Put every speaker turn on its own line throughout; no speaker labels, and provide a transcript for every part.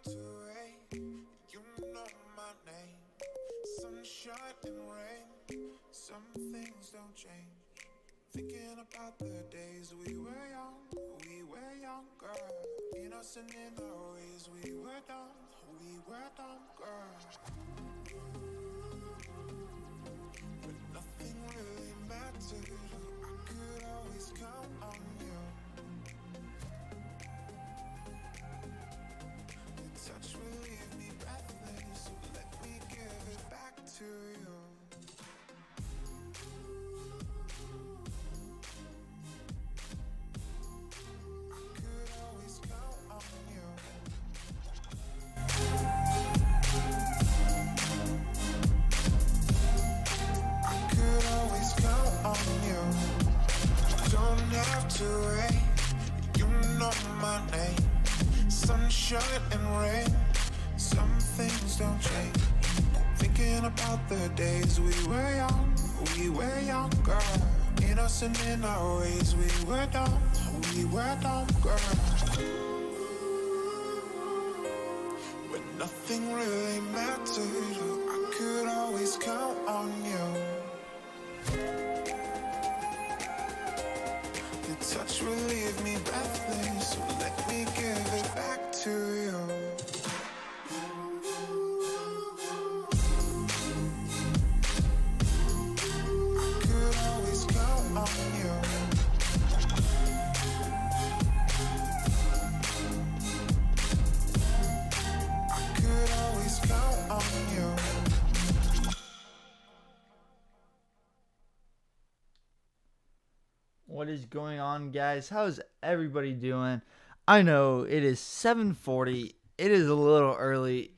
to wait. You know my name. Sunshine and rain. Some things don't change. Thinking about the days we were younger. Innocent in our ways, we were dumb, girl. But nothing really mattered. I could always count on you. Your touch will leave me breathless, so let me give it back to you. I could always count on you. I could always count on you. Don't have to wait. You know my name. Sunshine and rain. Some things don't change. Thinking about the days we were younger. Innocent in our ways, we were dumb, girl. But nothing really mattered. I could always count on you. Your touch will leave me breathless, so let me give it back to you. I could always count on you. I could always count on you.
What is going on, guys? How's everybody doing? I know it is 7:40. It is a little early.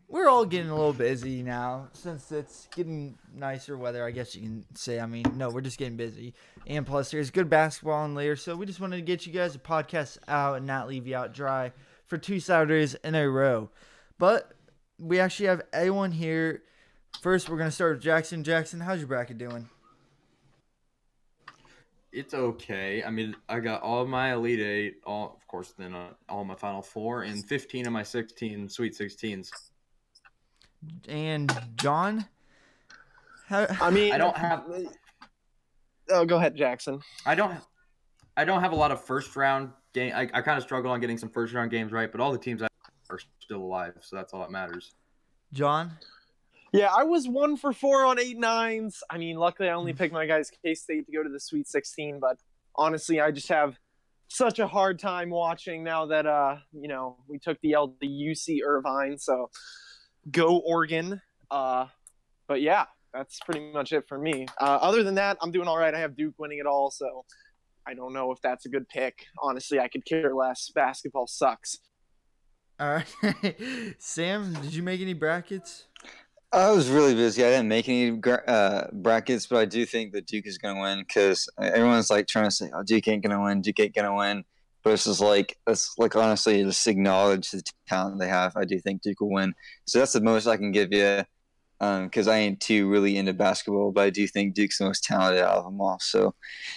We're all getting a little busy now since it's getting nicer weather, I guess you can say. I mean, no, we're just getting busy. And plus, there's good basketball on later, so we just wanted to get you guys a podcast out and not leave you out dry for 2 Saturdays in a row. But we actually have everyone here. First, we're going to start with Jackson. Jackson, how's your bracket doing?
It's okay. I mean, I got all my Elite Eight, all my Final Four, and 15 of my 16 Sweet 16s.
And John?
I don't have.
Oh, go ahead, Jackson.
I don't have a lot of first round game. I kind of struggle on getting some first round games right, but all the teams are still alive, so that's all that matters.
John?
Yeah, I was 1 for 4 on 8-9s. I mean, luckily I only picked my guys K-State to go to the Sweet 16, but honestly, I just have such a hard time watching now that we took the L to UC Irvine, so go Oregon. But yeah, that's pretty much it for me. Other than that, I'm doing all right. I have Duke winning it all, so I don't know if that's a good pick. Honestly, I could care less. Basketball sucks.
All right. Sam, did you make any brackets?
I was really busy. I didn't make any brackets, but I do think that Duke is going to win because everyone's like trying to say, "Oh, Duke ain't going to win. Duke ain't going to win." But it's just like honestly, just acknowledge the talent they have. I do think Duke will win. So that's the most I can give you because I ain't too really into basketball, but I do think Duke's the most talented out of them all. So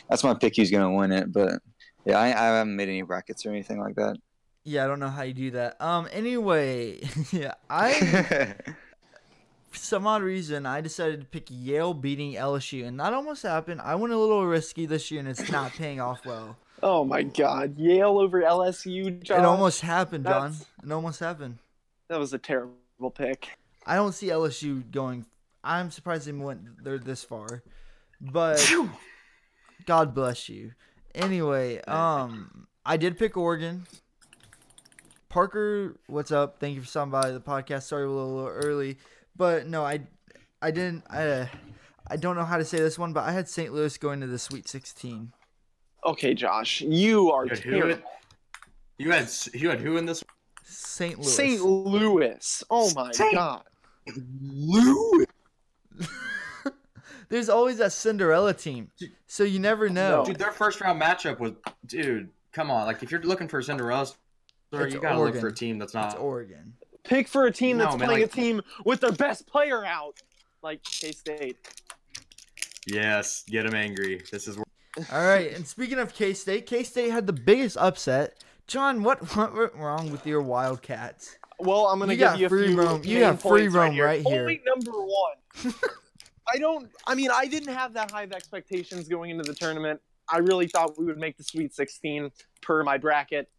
that's my pick. Who's going to win it? But yeah, I haven't made any brackets or anything like that.
Yeah, I don't know how you do that. Anyway, yeah, for some odd reason, I decided to pick Yale beating LSU, and that almost happened. I went a little risky this year, and it's not paying off well.
Oh, my God. Yale over LSU, John.
It almost happened, John. It almost happened.
That was a terrible pick.
I don't see LSU going – I'm surprised they went there this far. But God bless you. Anyway, I did pick Oregon. Parker, what's up? Thank you for stopping by the podcast. Sorry, we're a little early. But no, I didn't. I don't know how to say this one, but I had St. Louis going to the Sweet 16.
Okay, Josh, you are terrible.
You had who in this?
St. Louis.
St. Louis. Oh my God.
Louis.
There's always that Cinderella team, so you never know.
Dude, their first round matchup was, dude. Come on, like if you're looking for a Cinderella story, you gotta look for a team that's not.
It's Oregon.
Pick for a team that's playing
like,
a team with their best player out, like K-State.
Yes, get them angry. This is.
All right, and speaking of K-State had the biggest upset. John, what went wrong with your Wildcats?
Well, I'm gonna
You
give
got
you a
free
few.
roam. You
main
have free
points
roam right here.
Point number one. I didn't have that high of expectations going into the tournament. I really thought we would make the Sweet 16 per my bracket.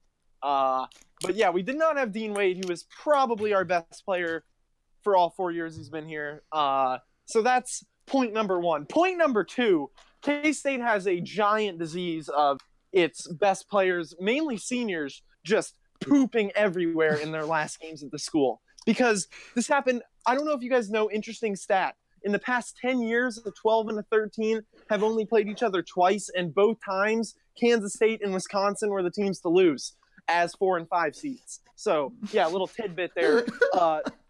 But yeah, we did not have Dean Wade, who was probably our best player for all 4 years he's been here. So that's point number one. Point number two, K-State has a giant disease of its best players, mainly seniors, just pooping everywhere in their last games at the school. Because this happened, I don't know if you guys know, interesting stat. In the past 10 years, the 12 and the 13 have only played each other twice, and both times Kansas State and Wisconsin were the teams to lose as 4 and 5 seeds. So, yeah, a little tidbit there.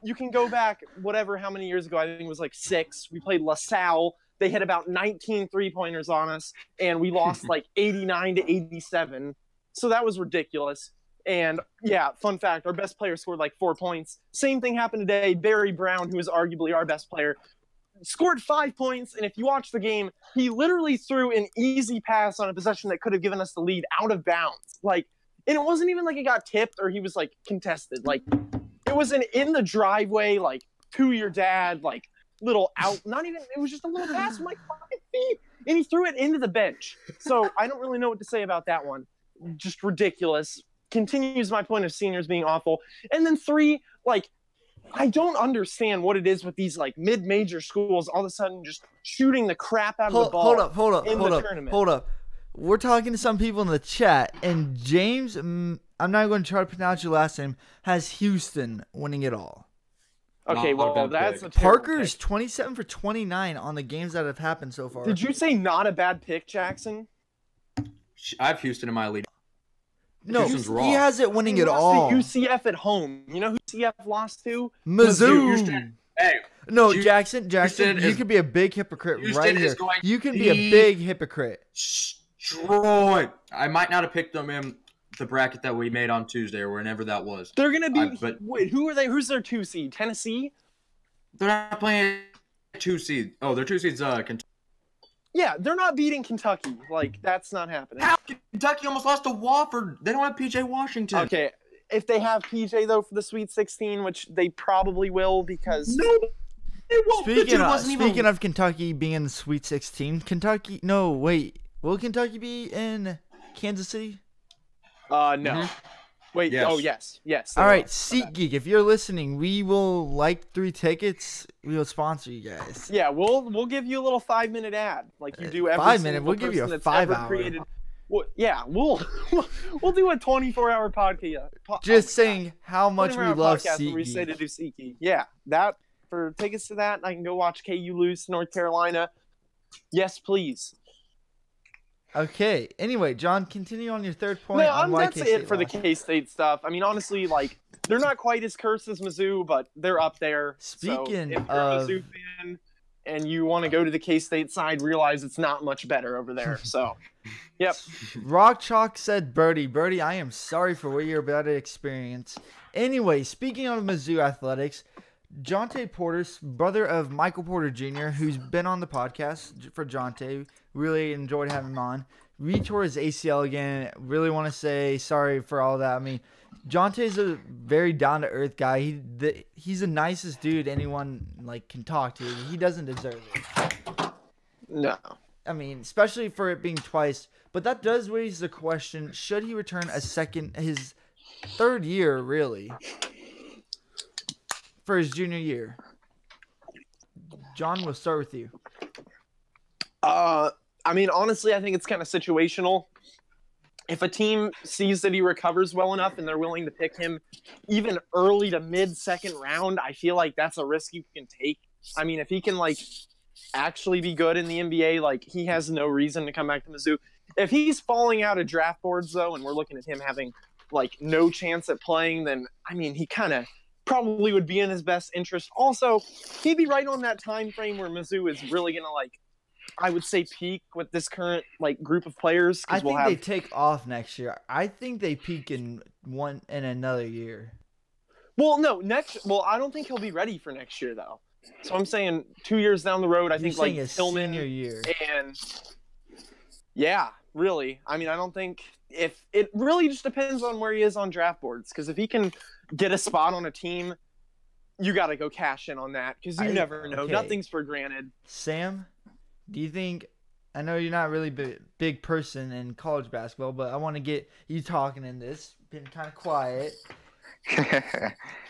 You can go back, how many years ago, I think it was like 6. We played LaSalle. They had about 19 three-pointers on us, and we lost like 89 to 87. So that was ridiculous. And, yeah, fun fact, our best player scored like 4 points. Same thing happened today. Barry Brown, who is arguably our best player, scored 5 points, and if you watch the game, he literally threw an easy pass on a possession that could have given us the lead out of bounds. And it wasn't even like it got tipped or he was like contested. Like, it was in the driveway, like to your dad, like little out. Not even. It was just a little pass from like 5 feet, and he threw it into the bench. So I don't really know what to say about that one. Just ridiculous. Continues my point of seniors being awful. And then 3, like, I don't understand what it is with these like mid-major schools all of a sudden just shooting the crap out of the ball.
Hold up. We're talking to some people in the chat, and James, I'm not going to try to pronounce your last name, has Houston winning it all.
Okay, well, that's a
Parker's
pick.
27 for 29 on the games that have happened so far.
Did you say not a bad pick, Jackson?
I have Houston in my lead.
No, he has it winning it all.
UCF at home. You know who UCF lost to?
Mizzou.
Hey.
No, Jackson, you could be a big hypocrite right here. You can be a big hypocrite.
Destroy. I might not have picked them in the bracket that we made on Tuesday or whenever that was.
They're gonna be. Wait, who are they? Who's their 2 seed? Tennessee?
They're not playing 2 seed. Oh, their 2 seeds. Kentucky.
Yeah, they're not beating Kentucky. Like, that's not happening.
How? Kentucky almost lost to Wofford. They don't have PJ Washington.
Okay, if they have PJ though for the Sweet 16, which they probably will, because
no.
Speaking of Kentucky being in the Sweet 16, will Kentucky be in Kansas City?
No.
Mm-hmm.
Wait.
Yes.
Oh, yes.
All right, SeatGeek, if you're listening, we will 3 tickets. We will sponsor you guys.
Yeah, we'll give you a little 5-minute ad like you do every
5 minute. We'll give you a 5 hour.
Well, yeah, we'll do a 24-hour podcast.
Just saying how much we love SeatGeek.
We say to do SeatGeek. Yeah, that for tickets to that, I can go watch KU lose to North Carolina. Yes, please.
Okay. Anyway, John, continue on your third point.
That's it for the K-State stuff. I mean, honestly, like, they're not quite as cursed as Mizzou, but they're up there.
Speaking
so if you're a Mizzou fan and you want to go to the K-State side, realize it's not much better over there. So, yep.
Rock Chalk said, Birdie, I am sorry for what you're about to experience. Anyway, speaking of Mizzou athletics, Jonte Porter, brother of Michael Porter Jr., who's been on the podcast for Jonte, really enjoyed having him on, retore his ACL again. Really want to say sorry for all that. I mean, Jonte's a very down-to-earth guy. He's the nicest dude anyone can talk to. He doesn't deserve it.
No.
I mean, especially for it being twice. But that does raise the question, should he return his third year, really, for his junior year? John, we'll start with you.
I mean, honestly, I think it's kind of situational. If a team sees that he recovers well enough and they're willing to pick him even early to mid-second round, I feel like that's a risk you can take. I mean, if he can, actually be good in the NBA, he has no reason to come back to Mizzou. If he's falling out of draft boards, though, and we're looking at him having, no chance at playing, then, I mean, he kind of probably would be in his best interest. Also, he'd be right on that time frame where Mizzou is really going to, I would say peak with this current group of players.
I think they take off next year. I think they peak in another year.
Well, no, I don't think he'll be ready for next year though. So I'm saying 2 years down the road, I think
his
Tillman
senior year.
And yeah, really. I mean, I don't think if it really just depends on where he is on draft boards, because if he can get a spot on a team, you got to go cash in on that, because you never know.
Okay.
Nothing's for granted.
Sam, do you think? I know you're not really big person in college basketball, but I want to get you talking in this. Been kind of quiet.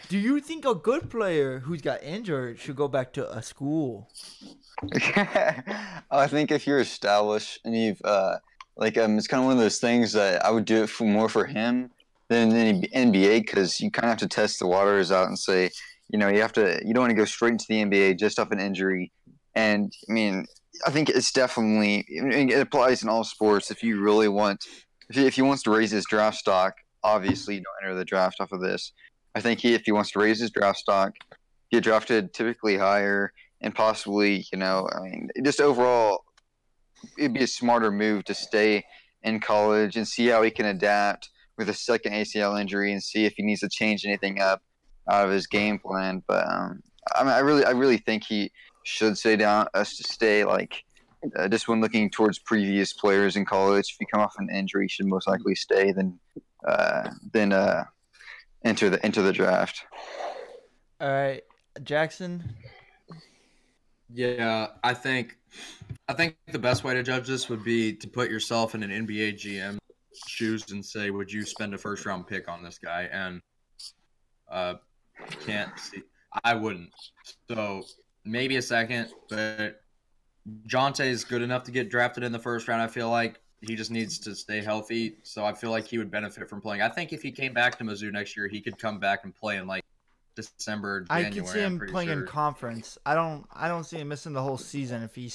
Do you think a good player who's got injured should go back to a school?
I think if you're established and you've it's kind of one of those things that I would do it more for him than the NBA, because you kind of have to test the waters out and say, you don't want to go straight into the NBA just off an injury. And I mean, I think it's definitely, it applies in all sports. If you really want, if he wants to raise his draft stock, obviously you don't enter the draft off of this. I think if he wants to raise his draft stock, get drafted typically higher, and possibly, just overall, it'd be a smarter move to stay in college and see how he can adapt with a second ACL injury and see if he needs to change anything up out of his game plan. But I really think he should stay just when looking towards previous players in college. If you come off an injury, you should most likely stay than enter the draft.
All right, Jackson.
Yeah, I think the best way to judge this would be to put yourself in an NBA GM shoes and say, would you spend a first round pick on this guy? And can't see. I wouldn't. So maybe a second, but Jonte is good enough to get drafted in the first round. I feel like he just needs to stay healthy. So I feel like he would benefit from playing. I think if he came back to Mizzou next year, he could come back and play in December, January.
I can see him playing in conference. I don't see him missing the whole season if he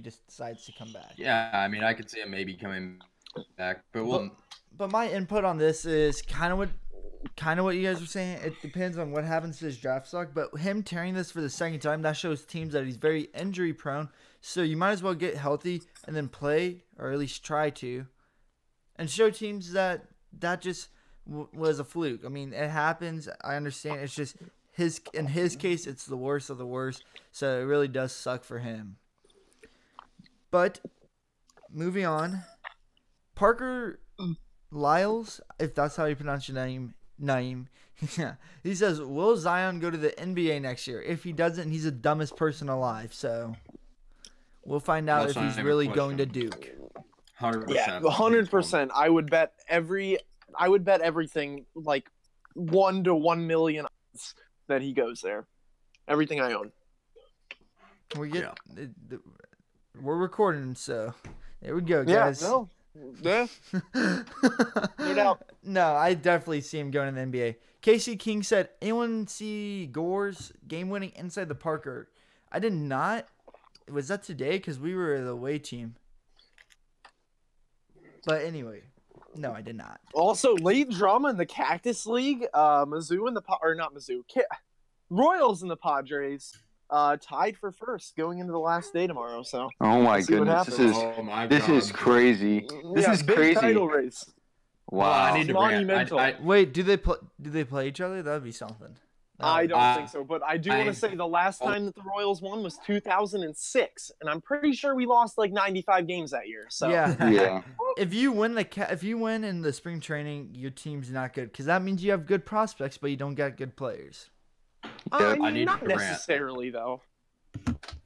just decides to come back.
Yeah, I mean, I could see him maybe coming back,
but my input on this is kind of what you guys were saying. It depends on what happens to his draft stock, but him tearing this for the second time, that shows teams that he's very injury prone. So you might as well get healthy and then play, or at least try to, and show teams that just was a fluke. I mean, it happens. I understand. It's just in his case, it's the worst of the worst. So it really does suck for him. But moving on, Parker Lyles, if that's how you pronounce your name. Yeah. He says, will Zion go to the NBA next year? If he doesn't, he's the dumbest person alive. So we'll find out if he's really going to Duke.
100%.
Yeah, 100%. I would bet everything, like 1 to 1 million that he goes there. Everything I own.
We're recording, so there we go, guys.
No doubt.
No, I definitely see him going to the NBA. Casey King said, anyone see Gore's game-winning inside the Parker? I did not. Was that today? Because we were the away team. But anyway, no, I did not.
Also, late drama in the Cactus League. Mizzou and Royals and the Padres tied for first going into the last day tomorrow. So.
Oh my goodness, this is crazy. This is
big
crazy.
Title race.
Wow,
I need to
monumental.
Wait, do they play each other? That'd be something.
I don't think so, but I do want to say the last time that the Royals won was 2006, and I'm pretty sure we lost like 95 games that year. So
yeah.
If you win in the spring training, your team's not good, because that means you have good prospects, but you don't got good players.
I need
not
to rant.
necessarily though.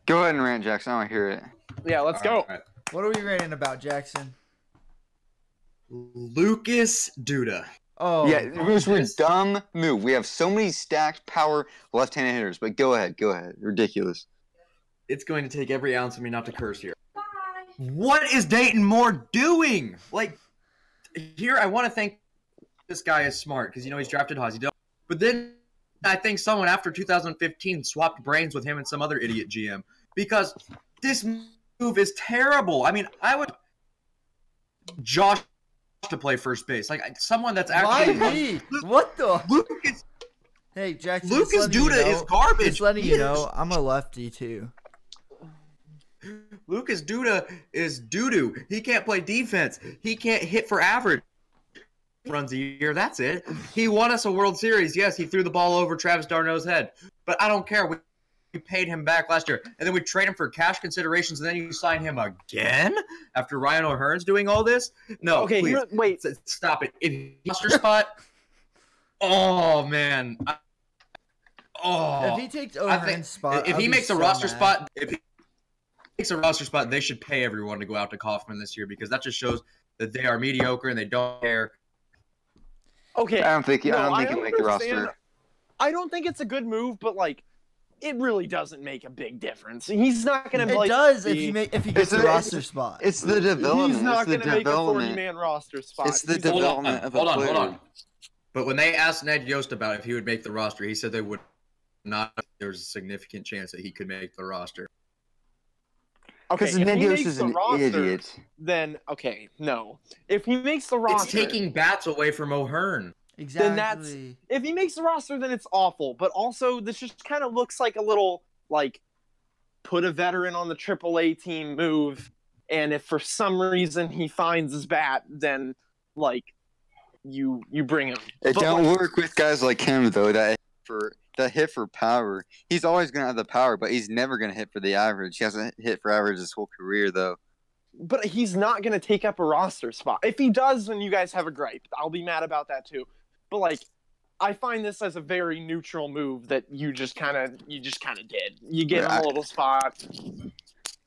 Go ahead and rant, Jackson. I want to hear it.
Yeah, let's go.
Right.
What are we ranting about, Jackson?
Lucas Duda.
Oh,
Yeah, it was a dumb move. We have so many stacked power left-handed hitters, but go ahead. Ridiculous.
It's going to take every ounce of me not to curse here. Bye. What is Dayton Moore doing? Here, I want to think this guy is smart because, he's drafted Hazy. But then I think someone after 2015 swapped brains with him and some other idiot GM because this move is terrible. I mean, I would Josh to play first base, someone that's actually.
why me? What the?
Lucas.
Hey, Jackson.
Lucas Duda is garbage.
Just letting you know, I'm a lefty too.
Lucas Duda is doo-doo. He can't play defense. He can't hit for average runs a year. That's it. He won us a World Series. Yes, he threw the ball over Travis d'Arnaud's head. But I don't care. We paid him back last year, and then we trade him for cash considerations, and then you sign him again after Ryan O'Hearn's doing all this? No,
Okay,
please.
wait.
Stop it. If roster spot, oh man.
If he takes O'Hearn's spot,
if
I'll
he
be
makes a
so
roster
mad.
spot, if he makes a roster spot, they should pay everyone to go out to Kaufman this year because that just shows that they are mediocre and they don't care.
Okay.
I don't think he'll make the
understand.
roster.
I don't think it's a good move, but like, it really doesn't make a big difference. He's not going to.
It does if he gets a roster spot.
It's the development.
He's not
going to
make a 40-man roster spot.
It's the development of a player.
Hold on. But when they asked Ned Yost about if he would make the roster, he said they would not. There's a significant chance that he could make the roster.
Okay,
Because
if
Ned
he
Yost
makes
is
the
an
roster,
idiot.
then okay, no. If he makes the roster,
It's taking bats away from O'Hearn.
Exactly.
then that's if he makes the roster, then it's awful. But also, this just kind of looks like a little like put a veteran on the AAA team move. And if for some reason he finds his bat, then like you bring him.
It
But,
don't work with guys like him though. That hit for power. He's always gonna have the power, but he's never gonna hit for the average. He hasn't hit for average his whole career though.
But he's not going to take up a roster spot. If he does, then you guys have a gripe. I'll be mad about that too. But like, I find this as a very neutral move that you just kind of did. You get him a little spot.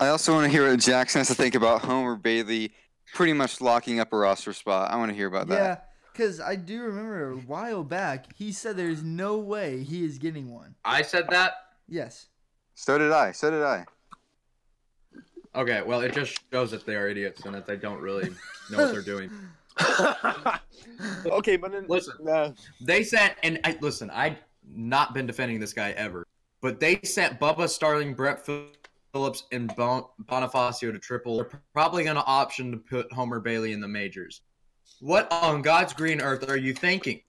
I also want to hear what Jackson has to think about Homer Bailey pretty much locking up a roster spot. I want to hear about that.
Yeah, because I do remember a while back he said there's no way he is getting one.
I said that?
Yes.
So did I.
Okay, well, it just shows that they are idiots and that they don't really know what they're doing.
Okay, but then,
listen, they sent, and I've not been defending this guy ever, but they sent Bubba Starling, Brett Phillips, and Bonifacio to triple. They're probably going to option to put Homer Bailey in the majors. What on God's green earth are you thinking?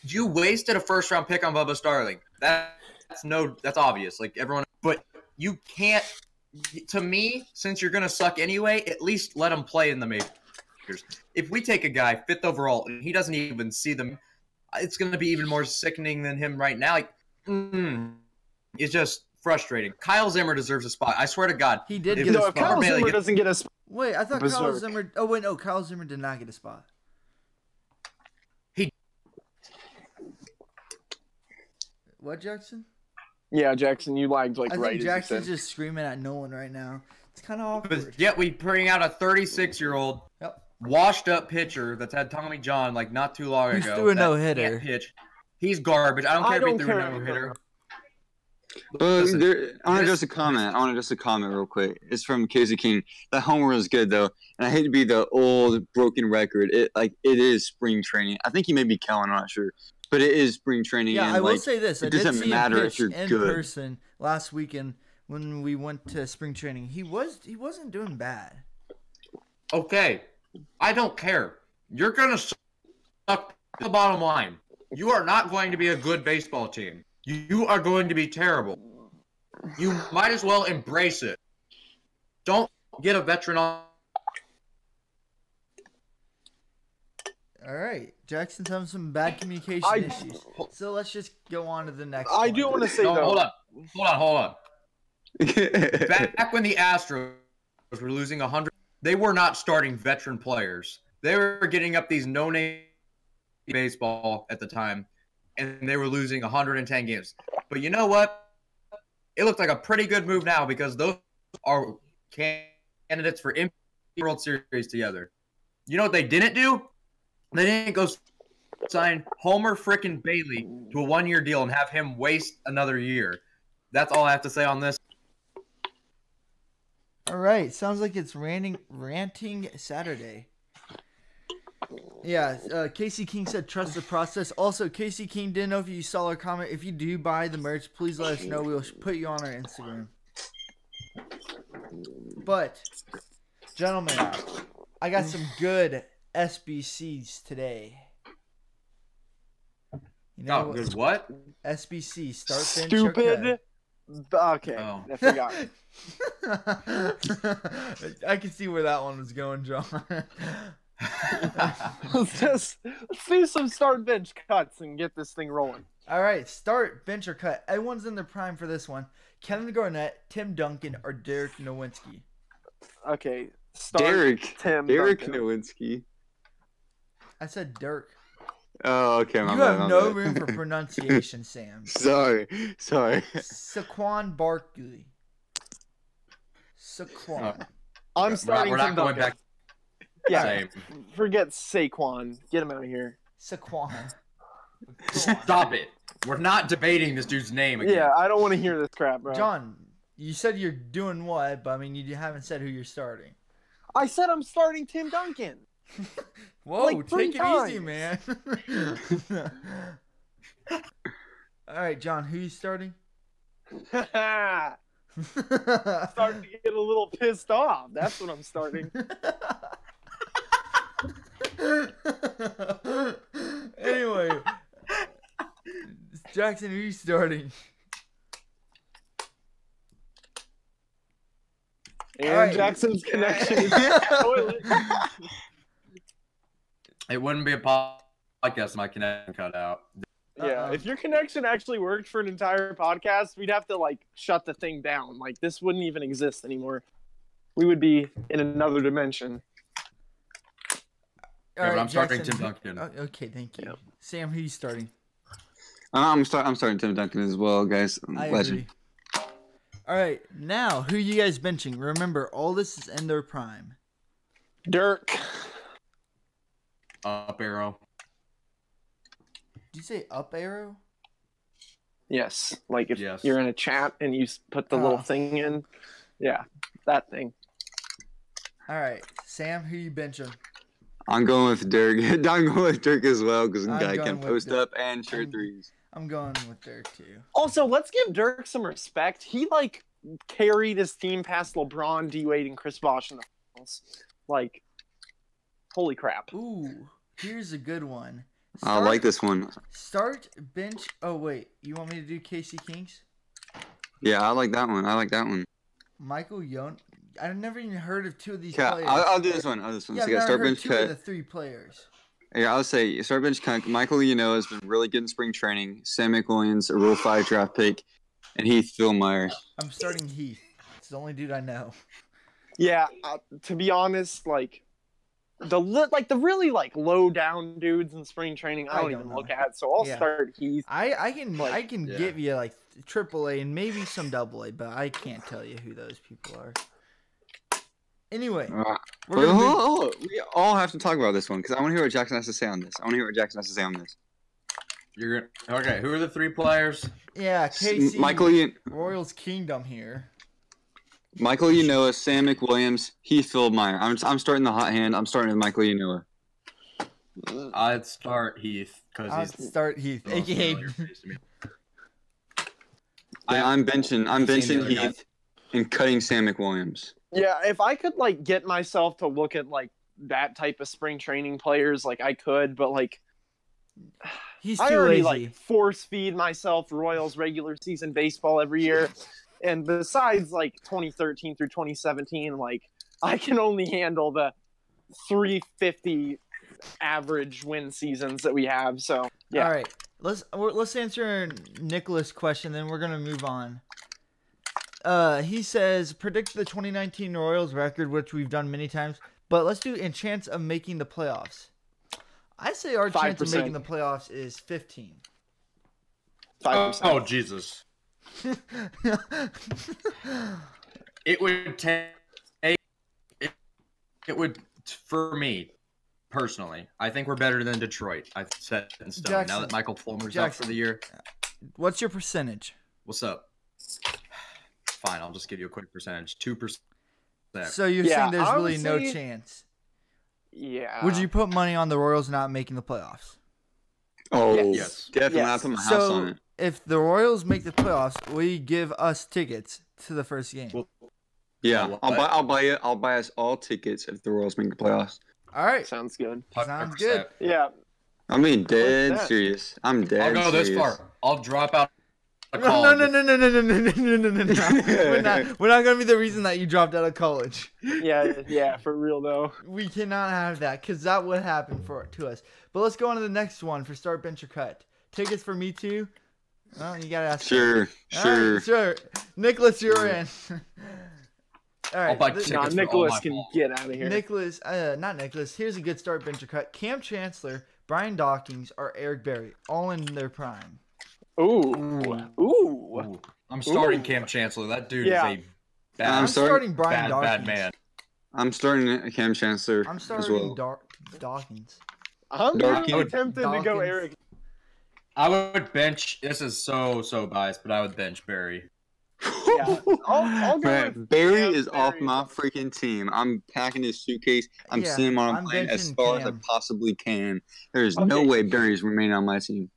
You wasted a first-round pick on Bubba Starling. That's obvious. Like everyone, but you can't. To me, since you're going to suck anyway, at least let him play in the majors. If we take a guy 5th overall and he doesn't even see them, it's going to be even more sickening than him right now. Like, it's just frustrating. Kyle Zimmer deserves a spot. I swear to God.
He did get a spot.
Kyle Zimmer doesn't get a spot.
Wait, I thought Kyle Zimmer... Oh, wait, no. Kyle Zimmer did not get a spot. What, Jackson?
Yeah, Jackson, you lagged like
I
right
think
as
Jackson's
you said.
just screaming at no one right now. It's kind of awkward.
But yet we bring out a 36-year-old washed-up pitcher that's had Tommy John like not too long ago.
He threw a no-hitter.
Pitch. He's garbage. I don't care if he threw a no-hitter.
I want to just a comment real quick. It's from Casey King. That homer was good though, and I hate to be the old broken record. It is spring training. I think he may be Kellen. I'm not sure, but it is spring training.
Yeah,
and,
I will say this:
it doesn't matter if you're
in
good.
person last weekend when we went to spring training. He wasn't doing bad.
Okay, I don't care. You're gonna suck. The bottom line: you are not going to be a good baseball team. You are going to be terrible. You might as well embrace it. Don't get a veteran on.
All right, Jackson's having some bad communication issues. So let's just go on to the next
I
one.
do want to say,
No,
though.
hold on. Back when the Astros were losing 100, they were not starting veteran players. They were getting up these no-name baseball at the time, and they were losing 110 games. But you know what? It looked like a pretty good move now because those are candidates for MVP World Series together. You know what they didn't do? They didn't go sign Homer frickin' Bailey to a one-year deal and have him waste another year. That's all I have to say on this.
All right, sounds like it's ranting Saturday. Yeah, Casey King said trust the process. Also, Casey King didn't know if you saw our comment. If you do buy the merch, please let us know. We'll put you on our Instagram. But, gentlemen, I got some good SBCs today. You know
Good what?
SBC, start bench.
Stupid. Okay,
Oh.
I forgot.
I can see where that one was going, John.
Let's do some start bench cuts and get this thing rolling.
All right, start, bench, or cut. Everyone's in their prime for this one. Kevin Garnett, Tim Duncan, or Derek Nowinski.
Okay, start
Derek
Duncan.
Nowinski.
I said Dirk.
Oh, okay. My
You
bad,
have
my
no
bad.
room for pronunciation, Sam.
Sorry.
Saquon Barkley. Saquon.
I'm starting
We're
Tim
not going
Duncan.
back.
Yeah,
Same.
forget Saquon. Get him out of here.
Saquon.
Stop it. We're not debating this dude's name again.
Yeah, I don't want to hear this crap, bro.
John, you said you're doing what, but I mean, you haven't said who you're starting.
I said I'm starting Tim Duncan.
Whoa,
Like three
take it
times.
easy, man. All right, John, who you starting?
Starting to get a little pissed off. That's what I'm starting.
Anyway, Jackson, who you starting?
And
All right.
Jackson's connection is toilet.
It wouldn't be a podcast if my connection cut out.
Yeah, if your connection actually worked for an entire podcast, we'd have to like shut the thing down. Like this wouldn't even exist anymore. We would be in another dimension.
All
Yeah, but
right,
I'm starting
Jackson,
Tim Duncan.
Okay, thank you.
Yeah.
Sam, who you starting?
I'm starting Tim Duncan as well, guys.
I
Legend.
agree. All right, now who you guys benching? Remember, all this is in their prime.
Dirk.
Up arrow.
Did you say up arrow?
Yes. Like if
Yes.
you're in a chat and you put the little thing in. Yeah, that thing.
All right, Sam, who you benching?
I'm going with Dirk. I'm going with Dirk as well because the
I'm
guy
going
can
with
post
Dirk.
up and shoot threes.
I'm going with Dirk too.
Also, let's give Dirk some respect. He like carried his team past LeBron, D Wade, and Chris Bosh in the finals. Like, holy crap!
Ooh, here's a good one.
I like this one.
Start, bench. Oh wait, you want me to do KC Kings?
Yeah, I like that one.
Michael Yon. I've never even heard of two of these
Okay,
players.
I'll do this one.
Yeah,
So
I've
you got
never
start
heard
bench
two of
cut.
the three players.
Yeah, I'll say start bench cut. Michael has been really good in spring training. Sam McWilliams, a Rule 5 draft pick, and Heath Philmeyer.
I'm starting Heath. It's the only dude I know.
Yeah, to be honest, like the really like low down dudes in spring training, I don't even
know.
look at. So I'll
Yeah.
start Heath.
I can
Like,
yeah.
give you like AAA and maybe some AA, but I can't tell you who those people are. Anyway, we're gonna move-
We all have to talk about this one because I want to hear what Jackson has to say on this.
You're okay. Who are the three players?
yeah, KC
Michael,
Royals Kingdom here.
Michael Unoa, Sam McWilliams, Heath Philmeyer. I'm starting the hot hand. I'm starting with Michael Unoa.
I'd start Heath because
I'll
he's
start Heath,
the most
aka
familiar face to me.
I'm benching
seen the other
Heath and cutting Sam McWilliams.
Yeah, if I could like get myself to look at like that type of spring training players, like I could, but like
he's
I
too
already
lazy.
like force feed myself Royals regular season baseball every year. And besides like 2013 through 2017, like I can only handle the 350 average win seasons that we have. So yeah.
All right, let's answer Nicholas' question, then we're gonna move on. He says predict the 2019 Royals record, which we've done many times, but let's do in chance of making the playoffs. I say our chance of
5%.
making the playoffs is 15.
5%.
Oh Jesus! It would take. It would for me personally. I think we're better than Detroit. I've set in stone. Now
Jackson.
that Michael Fulmer's up
Jackson.
for the year,
What's your percentage?
what's up? Fine, I'll just give you a quick percentage. 2%.
So you're
Yeah,
saying there's
I would
really no
say-
chance.
Yeah.
Would you put money on the Royals not making the playoffs?
Oh,
Yes.
definitely.
Yes.
I put my house on
So
it.
if the Royals make the playoffs, will you give us tickets to the first game?
Well,
Yeah,
what?
I'll buy us all tickets if the Royals make the playoffs.
All right.
Sounds good.
Sounds good.
Yeah.
I mean, dead
that?
serious. I'm dead
I'll go
serious.
this far. I'll drop out
No, no, no, no, no, no, no, no, no, no, no, no. We're not gonna be the reason that you dropped out of college.
Yeah, for real though.
We cannot have that because that would happen to us. But let's go on to the next one for start, bench, or cut. Tickets for me too. Well, you gotta ask.
Sure.
Right, sure. Nicholas, you're in. All right.
No, Nicholas can get out of here.
Nicholas, not Nicholas. Here's a good start, bench, or cut. Cam Chancellor, Brian Dawkins, or Eric Berry, all in their prime.
Ooh.
I'm starting Cam Chancellor. That dude is a bad,
I'm starting Brian Dawkins.
bad man.
I'm starting Cam Chancellor
I'm
as
starting
well.
Dawkins.
I'm really tempted to go Eric.
I would bench. This is so biased, but I would bench Barry.
Yeah, I'll go
Man,
with
Barry
Cam,
is off
Barry.
my freaking team. I'm packing his suitcase. I'm sending him on a plane as
benching
far as I
Cam.
possibly can. There's no
Okay.
way Barry's remaining on my team.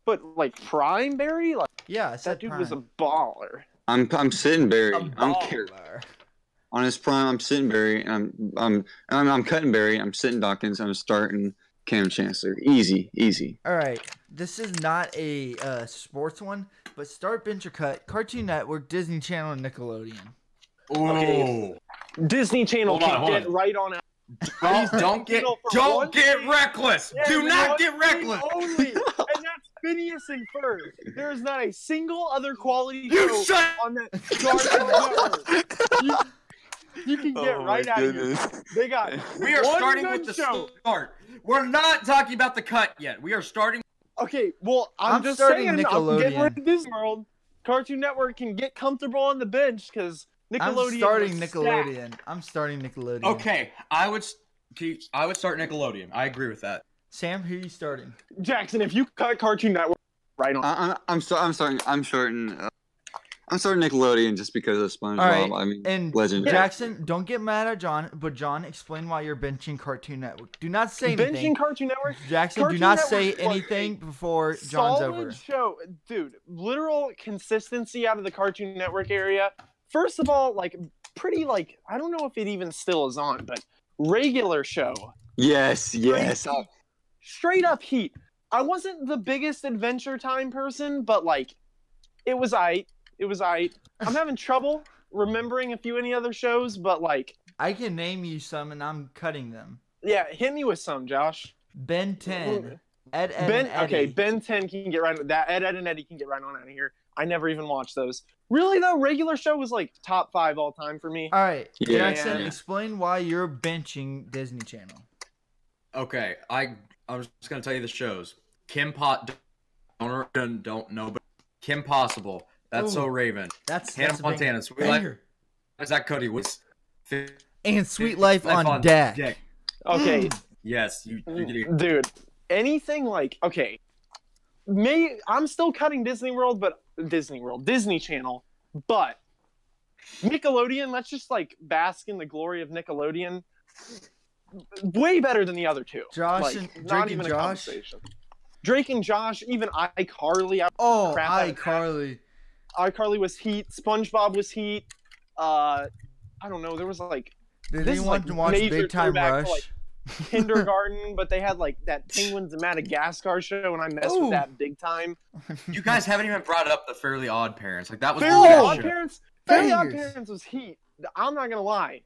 But like Prime Barry, like
Yeah, I
that
said
dude
prime.
was a baller.
I'm sitting Barry.
A
I don't care.
baller.
On his prime, I'm sitting Barry, and I'm cutting Barry. I'm sitting Dawkins. I'm starting Cam Chancellor. Easy.
All right, this is not a sports one, but start, bench, or cut. Cartoon Network, Disney Channel, and Nickelodeon.
Oh,
Disney Channel
Hold on,
can
hold
get
on.
right on out.
don't get
For one thing.
reckless.
Yeah,
Do not
one
get
thing
reckless.
Only, and that's Phineas and Ferb. There is not a single other quality
You
show
shut.
on that Cartoon Network. You can get right out of here. They got
We are
one
starting
good
with the
show.
start. We're not talking about the cut yet. We are starting.
Okay, well, I'm just
starting
saying, I'm
Nickelodeon.
getting rid of Disney World. Cartoon Network can get comfortable on the bench because Nickelodeon.
I'm starting
was
Nickelodeon.
stacked.
I'm starting Nickelodeon.
Okay, I would start Nickelodeon. I agree with that.
Sam, who are you starting?
Jackson, if you cut Cartoon Network, right on.
I'm starting Nickelodeon just because of SpongeBob.
All right,
I mean,
and
legendary.
Jackson, don't get mad at John, but John, explain why you're benching Cartoon Network. Do not say anything.
Benching Cartoon Network.
Jackson,
Cartoon
do not
Network
say
was a
anything before John's
solid
over.
show, dude. Literal consistency out of the Cartoon Network area. First of all, like pretty like I don't know if it even still is on, but regular show.
Yes.
Straight up heat. I wasn't the biggest Adventure Time person, but like it was aight. I'm having trouble remembering any other shows, but like
I can name you some, and I'm cutting them.
yeah, hit me with some, Josh.
Ben 10, Ed, and
Ben,
Eddie.
okay, Ben 10 can get right on that. Ed and Eddie can get right on out of here. I never even watched those. Really though, regular show was like top 5 all time for me.
All right,
Yeah.
Jackson, explain why you're benching Disney Channel.
Okay, I'm just gonna tell you the shows. Don't know, but Kim Possible. That's
Ooh.
So Raven.
That's
Hannah
a big
Montana. Sweet Life.
banger.
Zach Cody was.
And Sweet Life on deck.
Okay,
Yes, you did.
dude, anything like okay, I'm still cutting Disney Channel, but Nickelodeon. Let's just like bask in the glory of Nickelodeon. Way better than the other two.
Josh
Like,
and
not
Drake
even
and
a
Josh.
conversation. Drake and Josh, even iCarly.
Oh,
crap out of that.
iCarly.
iCarly was heat. SpongeBob was heat. I don't know. There was like
Did
this is,
anyone
like,
watch
major
Big Time
throwback
Rush?
to, like, kindergarten, but they had like that Penguins of Madagascar show, and I messed
Ooh.
with that big time.
You guys haven't even brought up the Fairly Odd Parents. Like that was
Fairly
the
Odd
shit.
Parents. Fairly Odd
Bangers.
Parents was heat. I'm not gonna lie.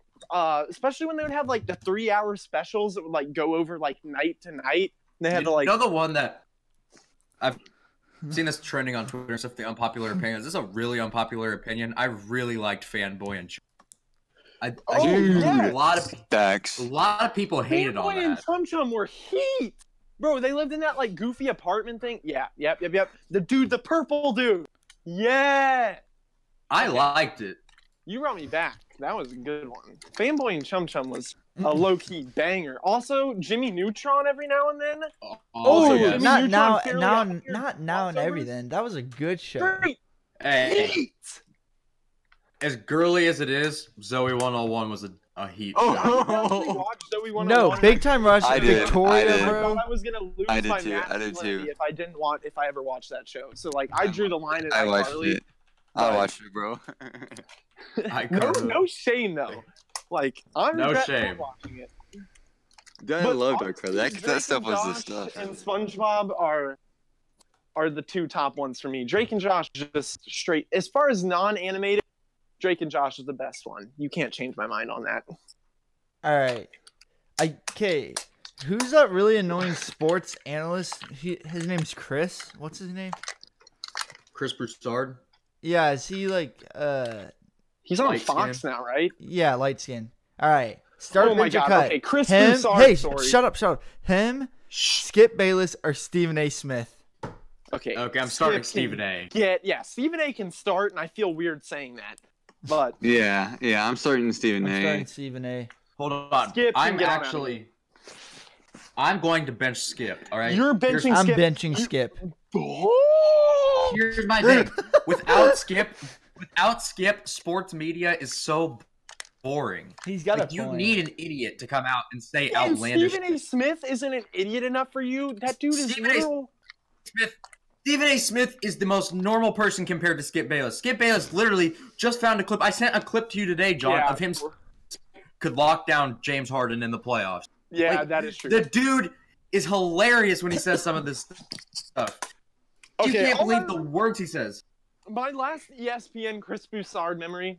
Especially when they would have like the 3-hour specials that would like go over like night to night. And they had to like
You know the one that I've seen this trending on Twitter and stuff. The unpopular opinion. This is a really unpopular opinion. I really liked Fanboy and Chum.
yes.
a lot of
Stacks.
people hated on
Fanboy and
that.
Chum Chum were heat. Bro, they lived in that like goofy apartment thing. Yeah, yep. The purple dude. Yeah.
I liked it.
You brought me back. That was a good one. Fanboy and Chum Chum was a low-key banger. Also, Jimmy Neutron every now and then.
Oh,
yeah.
Jimmy
not
Neutron,
now,
Fairly
now,
Odd
not now, and
crossovers.
everything. That was a good show.
Straight
Hey,
heat.
as girly as it is, Zoe 101 was a heat.
Oh.
show.
Did you actually watch Zoe 101?
No, Big Time Rush,
I did,
Victoria,
I did.
I
bro.
thought I was gonna lose
I did
my
too, I did
masculinity
too.
if I ever watched that show. So like, I drew the line at
I watched
iCarly.
it. I watched it, bro.
No shame though. Like I'm
No
regretful
shame.
watching it.
I
But
loved
honestly,
iCarly. That
Drake
stuff
and
was the
Josh
stuff.
And SpongeBob are are the two top ones for me. Drake and Josh just straight. As far as non-animated, Drake and Josh is the best one. You can't change my mind on that.
All right. Okay. Who's that really annoying sports analyst? His name's Chris. What's his name?
Chris Broussard.
Yeah, is he like
He's on
Light
Fox
skin.
now, right?
yeah, light skin. All right. Start
Oh my
bench or
God,
cut.
okay, Chris
Him,
Broussard,
hey,
sorry.
shut up. Him, Skip Bayless, or Stephen A. Smith.
Okay.
Okay, I'm starting
Skip
Stephen
can
A.
Stephen A. can start, and I feel weird saying that. But
Yeah, I'm starting Stephen
I'm
A.
starting Stephen A.
Hold on.
Skip can get on out of
I'm going to bench Skip. All right.
you're benching
I'm
Skip.
benching Skip.
Here's my thing. Without Skip, sports media is so boring.
He's got
Like,
a
you
point.
need an idiot to come out and say
And
outlandish.
Stephen A. Smith isn't an idiot enough for you. That dude is
Stephen A.
literal.
Stephen A. Smith is the most normal person compared to Skip Bayless. Skip Bayless literally just found a clip. I sent a clip to you today, John,
Yeah.
of him could lock down James Harden in the playoffs.
Yeah,
Like,
that is true.
The dude is hilarious when he says some of this stuff. You
Okay,
can't
all
believe
I-
the words he says.
My last ESPN Chris Broussard memory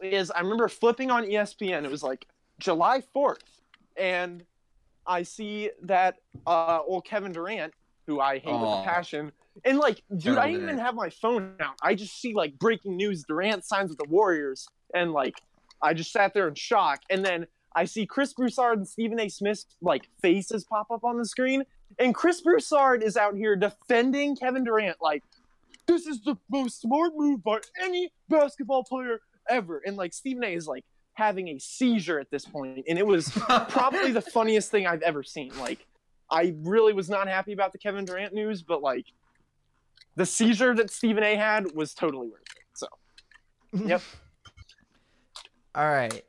is I remember flipping on ESPN. It was like July 4th, and I see that old Kevin Durant, who I hate with a
Aw.
passion, and like, dude,
Terrible
I didn't even
day.
have my phone out. I just see like breaking news: Durant signs with the Warriors, and like, I just sat there in shock. And then I see Chris Broussard and Stephen A. Smith's like faces pop up on the screen, and Chris Broussard is out here defending Kevin Durant like, this is the most smart move by any basketball player ever. And like Stephen A is like having a seizure at this point, and it was probably the funniest thing I've ever seen. Like, I really was not happy about the Kevin Durant news, but like the seizure that Stephen A had was totally worth it. So, yep.
All right.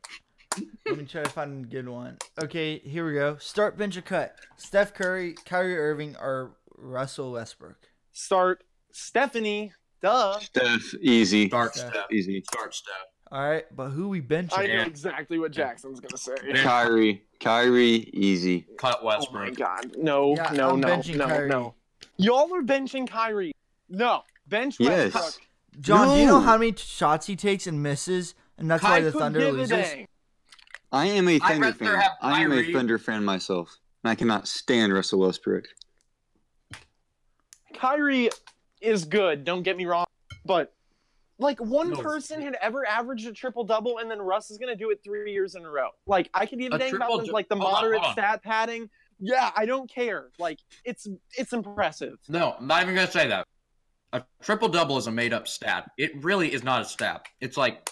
Let me try to find a good one. Okay, here we go. Start, bench, or cut. Steph Curry, Kyrie Irving, or Russell Westbrook.
Start Stephanie. Duh.
Steph, easy.
Start
Yeah.
Steph.
Easy.
Start Steph.
All right, but who we benching?
I know
Yeah.
exactly what Jackson's gonna say.
Kyrie, easy.
Cut
Oh my
Westbrook.
God. No,
Yeah,
no,
I'm
no,
benching
no,
Kyrie.
no. Y'all are benching Kyrie. No. Bench
Yes.
Westbrook.
John, do you know
No.
how many shots he takes and misses, and that's why
I
the
could
Thunder
give a
loses?
dang.
I am a Thunder
rather
fan.
have
I am a
Kyrie.
Thunder fan myself. And I cannot stand Russell Westbrook.
Kyrie is good, don't get me wrong, but like one
No.
person had ever averaged a triple double, and then Russ is gonna do it 3 years in a row. Like, I could give a
A
dang about
triple
the, like the
hold on,
moderate
hold on.
stat padding. Yeah, I don't care. Like, it's impressive.
No, I'm not even gonna say that. A triple double is a made up stat. It really is not a stat. It's like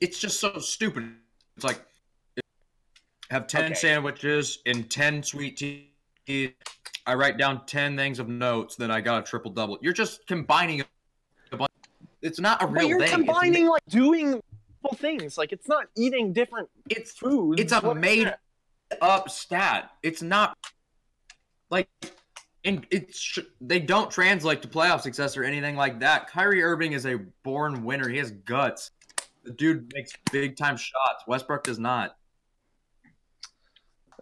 it's just so stupid. It's like have 10
Okay.
sandwiches and 10 sweet tea. I write down 10 things of notes, then I got a triple double. You're just combining a bunch. It's not a
But
real
you're
thing.
combining like doing multiple things. Like, it's not eating different
It's
foods.
it's a
What is
made
that?
up stat. It's not like they don't translate to playoff success or anything like that. Kyrie Irving is a born winner. He has guts. The dude makes big time shots. Westbrook does not.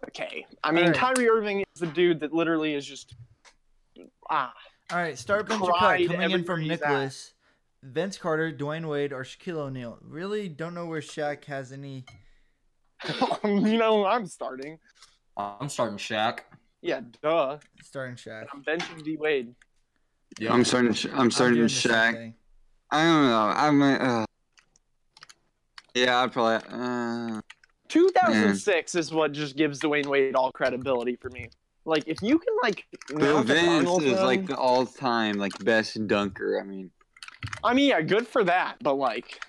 Okay. I mean,
Alright.
Kyrie Irving is the dude that literally is just
All right, start, bench, or cut.
Cried
Coming in
everywhere
from
he's
Nicholas, Vince Carter, Dwayne Wade, or Shaquille O'Neal. Really don't know where Shaq has any.
you know, I'm starting.
I'm starting Shaq.
Yeah, duh.
Starting Shaq.
I'm benching D Wade.
Yeah.
I'm starting
doing the same
Shaq.
thing.
I don't know. Yeah, I'd probably.
2006 is what just gives Dwayne Wade all credibility for me. Like, if you can like
But
mount the
Vince
Cardinals
is
run-
like the all-time best dunker.
I mean, yeah, good for that, but like,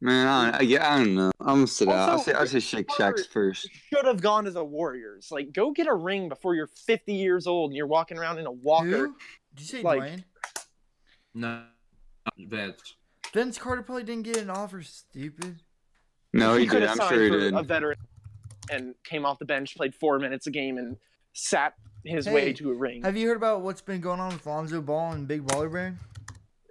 Man, I don't know. I'm gonna sit out.
Also,
I'll say Shake Shack's first.
should have gone to the Warriors. Like, go get a ring before you're 50 years old and you're walking around in a walker.
Who? Did you say
Like-
Dwayne?
No, Vince.
Vince Carter probably didn't get an offer, stupid.
No, he
could
did.
have
I'm
signed
sure he
for
did.
a veteran and came off the bench, played 4 minutes a game, and sat his
Hey,
way to a ring.
Have you heard about what's been going on with Lonzo Ball and Big Baller Brand?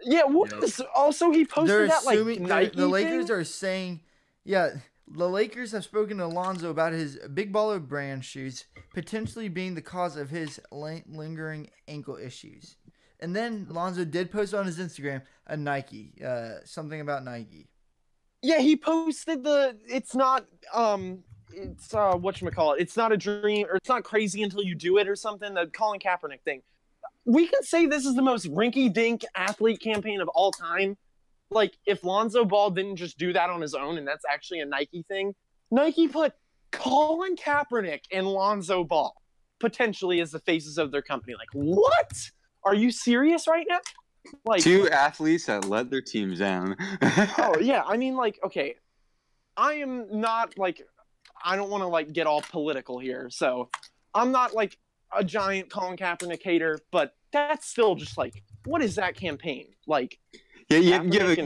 Yeah, what
Yeah.
is also he posted
They're
that like
assuming
Nike
the Lakers
thing?
are saying, yeah, The Lakers have spoken to Lonzo about his Big Baller brand shoes potentially being the cause of his lingering ankle issues. And then Lonzo did post on his Instagram a Nike, something about Nike.
Yeah, he posted it's not whatchamacallit, it's not a dream, or it's not crazy until you do it, or something, the Colin Kaepernick thing. We can say this is the most rinky-dink athlete campaign of all time. Like, if Lonzo Ball didn't just do that on his own, and that's actually a Nike thing, Nike put Colin Kaepernick and Lonzo Ball potentially as the faces of their company. Like, what? Are you serious right now? Like,
2 athletes that let their teams down.
oh, yeah. I mean, like, okay, I am not, like, I don't want to, like, get all political here. So I'm not, like, a giant Colin Kaepernick hater, but that's still just, like, what is that campaign? Like,
yeah, you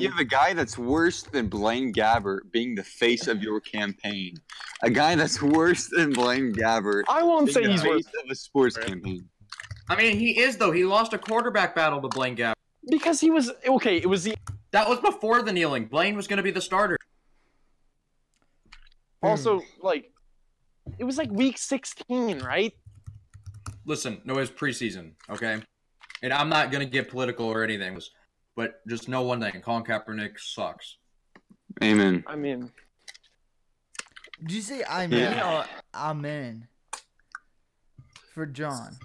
have a guy that's worse than Blaine Gabbert being the face of your campaign. A guy that's worse than Blaine Gabbert.
I won't say he's
worse
worse
of a sports campaign.
I mean, he is, though. He lost a quarterback battle to Blaine Gabbert.
because he was okay. It was the
That was before the kneeling. Blaine was going to be the starter.
also like it was like week 16, right?
Listen, no, it was preseason, okay? And I'm not going to get political or anything, but just know one thing. Colin Kaepernick sucks.
Amen.
I mean,
Did you say amen or amen for John?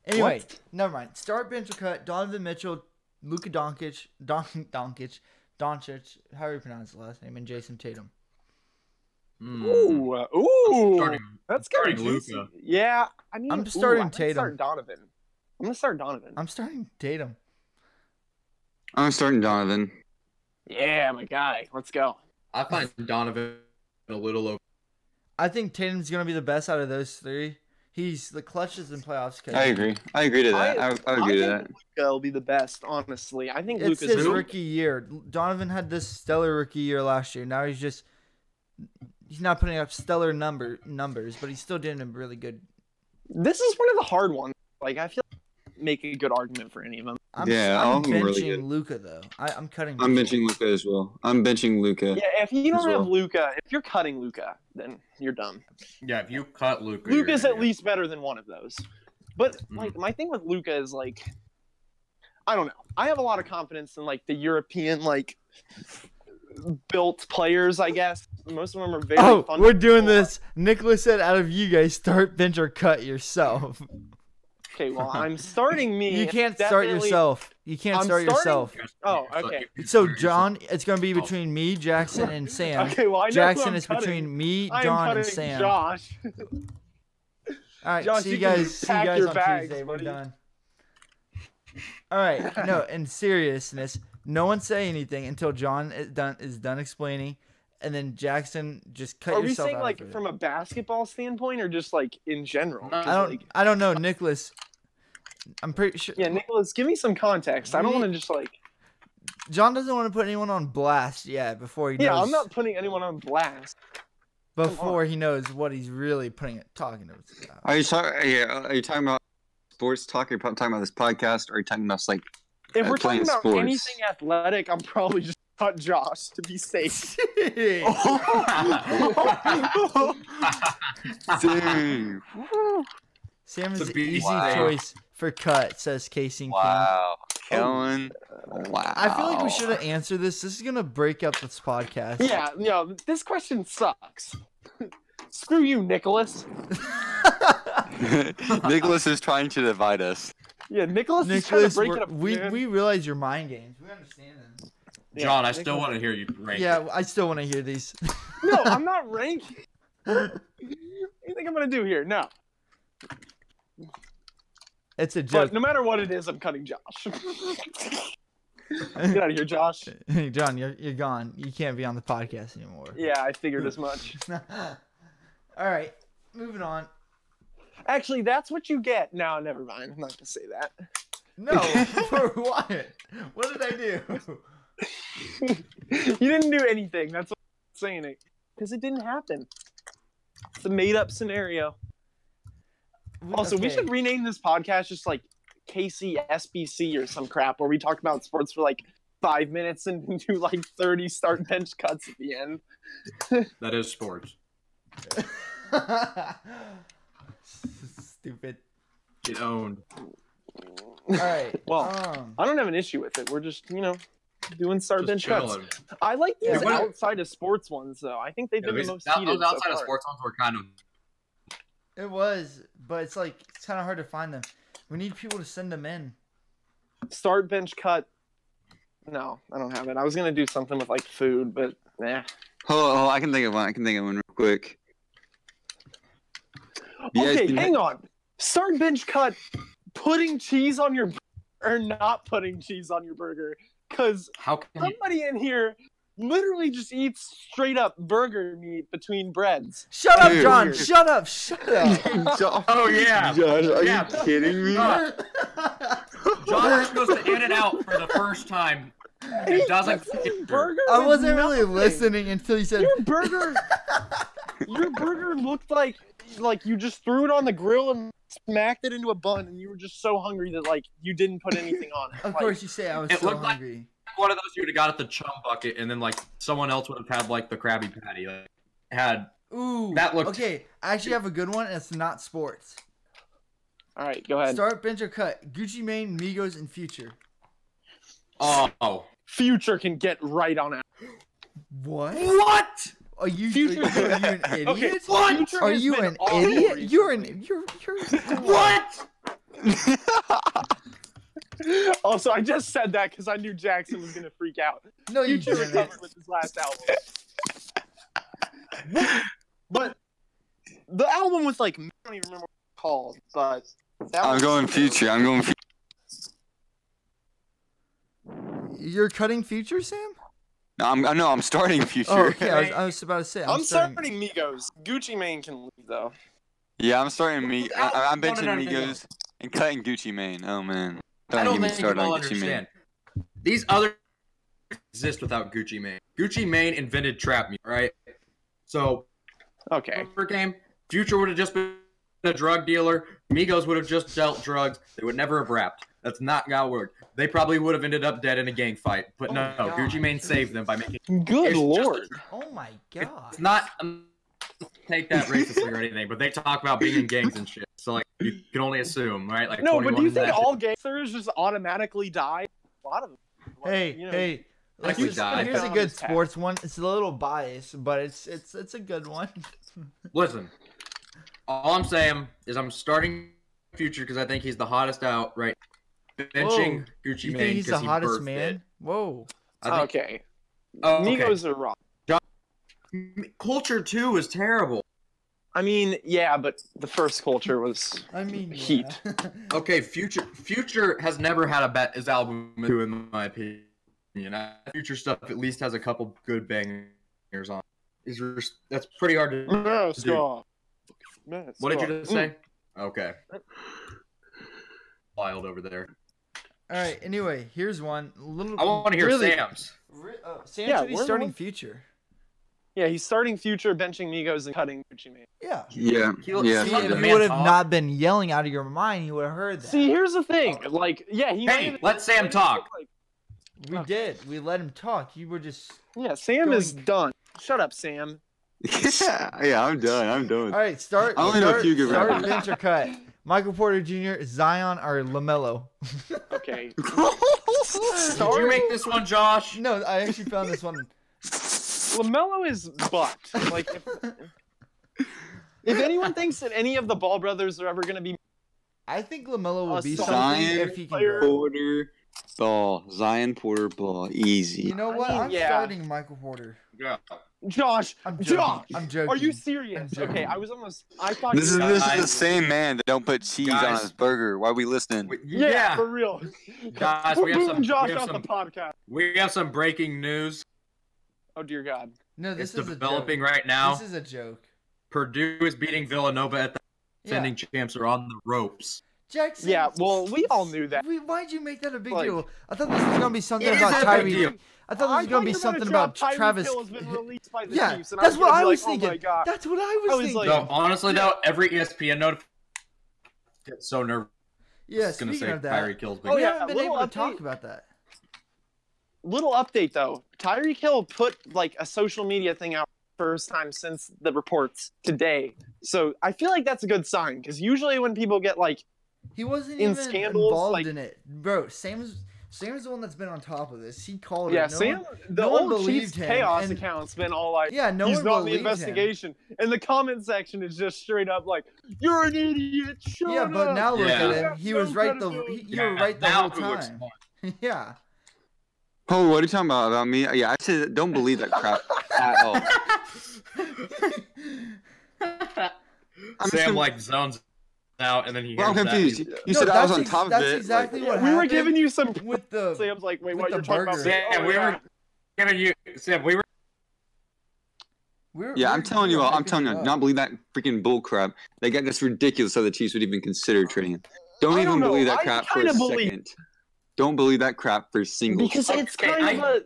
Anyway,
What?
never mind. Start, bench, or cut. Donovan Mitchell, Luka Doncic, Doncic, however you pronounce the last name, and Jason Tatum.
ooh,
Starting-
that's kind of
starting
juicy.
Luka.
Yeah, I mean,
I'm starting
I'm
Tatum.
Start Donovan. I'm gonna start Donovan.
I'm starting Tatum.
I'm starting Donovan.
Yeah, my guy. Let's go.
I find Donovan a little over.
I think Tatum's going to be the best out of those three. He's the clutchest in playoffs.
I agree. I agree to that. I agree to that.
think Luka will be the best, honestly. I think
It's
Luka's
his
who?
rookie year. Donovan had this stellar rookie year last year. Now he's not putting up stellar numbers, but he's still doing a really good.
This is one of the hard ones. Like, I feel like make a good argument for any of them.
I'm
all of them are really
benching
good.
Luka though. I'm cutting.
I'm
Mitchell.
benching Luka as well. I'm benching Luka.
Yeah, if you don't
As well.
have Luka, if you're cutting Luka, then you're done.
Yeah, if you cut Luka,
Luka's at least better than one of those. But like, my thing with Luka is like, I don't know. I have a lot of confidence in like the European like built players. I guess most of them are very.
Oh,
fun
we're
to
doing
follow.
this. Nicholas said, "Out of you guys, start, bench, or cut yourself."
Okay, well, I'm starting me.
You
It's
can't start
definitely-
yourself. You can't
I'm
start
starting-
yourself.
Oh, okay.
So John, it's gonna be between me, Jackson, and Sam.
Okay, well, I know who
Jackson
I'm
is
cutting.
between me,
I am
John, and
cutting
Sam.
Josh.
All right,
Josh,
see you
you can
guys. See you
pack
guys
your
on
bags,
Tuesday. We're
buddy.
done. All right. No, in seriousness, no one say anything until John is done explaining, and then Jackson just cut
Are we
yourself
saying
out
like
of it.
from a basketball standpoint or just like in general? 'Cause, like,
I don't know, Nicholas. I'm pretty sure.
yeah, Nicholas, give me some context. I don't want to just like.
John doesn't want to put anyone on blast yet before he knows.
Yeah, I'm not putting anyone on blast.
Before he knows what he's really talking to us about.
Are you talking about sports talk? Are you talking about this podcast? Or are you talking about like
If we're talking
playing
about
sports?
anything athletic, I'm probably just cut Josh to be safe.
Dang.
Sam is
It's a
the
beast.
easy
Wow.
choice for cut, says Casey King.
Wow. Kellen. Wow.
I feel like we should have answered this. This is gonna break up this podcast.
Yeah, this question sucks. Screw you, Nicholas.
Nicholas is trying to divide us.
Yeah, Nicholas is trying
Nicholas,
to break it up.
we
man.
realize your mind games. We understand them.
Yeah,
John, I still
Nicholas-
want to hear you rank.
Yeah, I still want to hear these.
No, I'm not ranking. What do you think I'm gonna do here? No.
It's a joke.
But no matter what it is, I'm cutting Josh. Get out of here, Josh.
John, you're gone. You can't be on the podcast anymore.
Yeah, I figured as much.
All right, moving on.
Actually, that's what you get. No, never mind. I'm not gonna say that.
No, for what? What did I do?
You didn't do anything. That's what I'm saying it. Because it didn't happen. It's a made-up scenario. Also, we
Okay.
should rename this podcast just like KC SBC or some crap where we talk about sports for like 5 minutes and do like 30 start bench cuts at the end.
That is sports.
Stupid.
Get owned.
All right.
Well, I don't have an issue with it. We're just, doing start bench cuts. I like these outside of sports ones, though. I think they've been the most heated.
Those outside
so
of
far.
sports ones were kind of.
It was, but it's kind of hard to find them. We need people to send them in.
Start bench cut. No, I don't have it. I was gonna do something with like food, but nah.
Hold on, I can think of one. real quick.
Okay, hang on. Start bench cut. Putting cheese on your or not putting cheese on your burger, because somebody in here literally just eats straight up burger meat between breads.
Shut up, John. Shut up.
Oh yeah.
Josh, are you kidding me?
Josh goes to In-N-Out for the first time. It doesn't.
Burger
I wasn't
nothing.
really listening until you said
Your burger looked like you just threw it on the grill and smacked it into a bun, and you were just so hungry that like you didn't put anything on it.
Of course, you say I was so hungry.
Like one of those you would have got at the chum bucket, and then like someone else would have had like the Krabby Patty.
Ooh,
that looked
okay. I actually have a good one, and it's not sports.
All right, go ahead.
Start, bench, or cut. Gucci Mane, Migos, and Future.
Oh,
Future can get right on it.
What?
What?
Are you an idiot?
Okay,
what?
Are you an idiot? You're
What?
Also, I just said that because I knew Jackson was gonna freak out.
No, you
Future
didn't.
recovered with his last album. But the album was like, I don't even remember what it's called, but
I'm going Future.
You're cutting Future, Sam?
No, I'm starting Future.
Oh, okay. I was about to say.
I'm starting Migos. Gucci Mane can leave though.
Yeah, I'm starting I'm benching
No.
Migos and cutting Gucci Mane. Oh man.
I don't think
start
people
on Gucci Mane.
understand. These other exist without Gucci Mane. Gucci Mane invented trap music, right? So,
Okay.
game, Future would have just been a drug dealer. Migos would have just dealt drugs. They would never have rapped. That's not how it worked. They probably would have ended up dead in a gang fight. But no,
God.
Gucci Mane saved them by making.
Good
It's
lord.
Oh my god.
It's not take that racistly or anything, but they talk about being in gangs and shit. So like you can only assume, right? Like
No, but do you
21
think
that
all gangsters just automatically die? A lot of them.
Hey.
Like we
Here's
died.
a good sports one. It's a little biased, but it's a good one.
Listen, all I'm saying is I'm starting Future because I think he's the hottest out right. Benching Gucci
You
Mane
think he's the
because he
hottest
birthed
man?
it.
Whow.
I think,
Okay.
okay.
Migos are wrong.
Culture 2 is terrible.
I mean, yeah, but the first Culture was heat.
Okay, Future has never had a bet his album in my opinion. Future stuff at least has a couple good bangers on. That's pretty hard to do. What did you just say? Okay. Wild over there.
All right. Anyway, here's one.
I want to hear Sam's.
Sam
Yeah,
said he's
we're
starting
the-
Future.
Yeah, he's starting Future, benching Migos, and cutting Gucci Mane.
Yeah.
Yeah.
See,
See,
the
if you
man
would have
talk.
not been yelling out of your mind, you would have heard that.
See, here's the thing. Like, yeah, he.
Hey, let Sam talk.
We did. We let him talk. You were just.
Yeah, Sam is done. Shut up, Sam.
Yeah, I'm done.
All right, start.
I only know a few good
Start
rappers.
bench or cut. Michael Porter Jr., Zion, or LaMelo.
Okay.
Did you make this one, Josh?
No, I actually found this one.
LaMelo is bucked. Like, if anyone thinks that any of the Ball brothers are ever going to be,
I think LaMelo will be
Zion,
something if he can
player.
grow.
Porter Ball. Zion Porter Ball. Easy.
You know what?
I mean,
I'm
yeah.
starting Michael Porter.
Yeah.
Josh,
I'm joking.
Josh,
I'm joking.
are you serious?
I'm joking.
Okay, I thought
This
you
is
guys-
the same man that don't put cheese on
Guys.
his burger. Why are we listening?
Yeah, for real.
Guys,
We're
we have
booing
some.
Josh
we have
off
some.
the podcast.
We have some breaking news.
Oh dear God.
No, this
It's
is
developing
a joke.
right now.
This is a joke.
Purdue is beating Villanova at the
Yeah.
defending champs are on the ropes.
Jackson.
Yeah, well, we all knew that.
Why'd you make that a big
Like-
deal? I thought this was gonna be something
It is
about
a big
Tyree.
deal.
I thought this was gonna be something about Travis.
Hill has been released by the
Yeah,
Chiefs, and
that's what I
gonna be
was
like,
thinking.
Oh my God.
That's what I
I
was
was
thinking.
like-
So honestly, though, every ESPN notification gets so nervous.
Yeah,
It's gonna
speaking
say
of that.
Kyrie kills.
Oh, we
yeah,
haven't been
little
able to talk
update.
about that.
little update though. Tyreek Hill put like a social media thing out first time since the reports today. So I feel like that's a good sign because usually when people get like
He wasn't
in
even
scandals,
involved
like-
in it, bro. Sam's the one that's been on top of this. He called
yeah,
it.
Sam, the
no one
old
believed
Chiefs
him,
chaos
and-
account's been all like,
Yeah, no
he's
one
not in the
believed him.
investigation, and the comment section is just straight up like, "You're an idiot." Shut
Yeah, but
up.
now look
Yeah.
at him. He
No
was right.
credibility.
You were right the
now
whole
who looks
time.
smart?
Yeah.
Oh, what are you talking about me? Yeah, I said don't believe that crap at all. I'm
Sam
just-
like zones out, and then he.
Well, I'm
hears that.
confused. You
No,
said I was
that's
on top of
that's
it.
exactly
like,
what
We were
happened
giving you some.
with the.
Sam's like, "Wait,
with
what
the
you're talking about?"
burger.
Yeah,
Oh,
we were giving you. Sam, we were.
I'm telling you, I'm telling you,
not
not believe that freaking bull crap. That's ridiculous how the Chiefs would even consider trading him. Don't
I
even
don't know.
believe that
I
crap for a
kinda believe-
second. Don't believe that crap for a single.
Because it's
Okay,
kind of a.